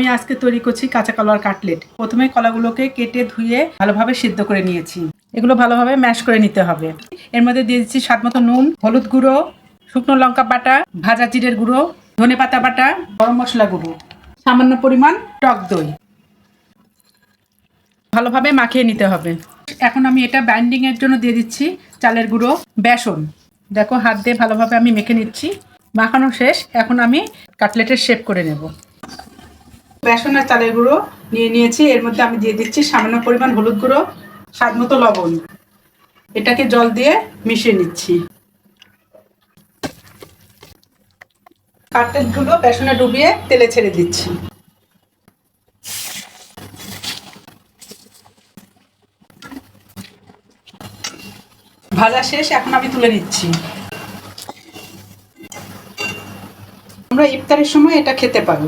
আমি আজকে তৈরি করছি কাঁচা কলার কাটলেট। প্রথমে কলাগুলোকে কেটে ধুয়ে ভালোভাবে সিদ্ধ করে নিয়েছি। এগুলো ভালোভাবে ম্যাশ করে নিতে হবে। এর মধ্যে দিয়ে দিচ্ছি স্বাদমতো নুন, হলুদ গুঁড়ো, শুকনো লঙ্কা বাটা, ভাজা জিরের গুঁড়ো, ধনেপাতা বাটা, গরম মশলা গুঁড়ো, সামান্য পরিমাণ টক দই। ভালোভাবে মাখিয়ে নিতে হবে। এখন আমি এটা বাইন্ডিং এর জন্য দিয়ে দিচ্ছি চালের গুঁড়ো, বেসন। দেখো হাত দিয়ে ভালোভাবে আমি মেখে নিচ্ছি। মাখানো শেষ। এখন আমি কাটলেটের শেপ করে নেব। বেসন আর চালের গুঁড়ো নিয়ে নিয়েছি। এর মধ্যে আমি দিয়ে দিচ্ছি সামান্য পরিমাণ হলুদ গুঁড়ো, স্বাদমতো লবণ। এটাকে জল দিয়ে মিশিয়ে নিচ্ছি। কাটলেটগুলো বেসনে ডুবিয়ে তেলে ছেড়ে দিচ্ছি। ভাজা শেষ। এখন আমি তুলে নিচ্ছি। আমরা ইফতারের সময় এটা খেতে পারি।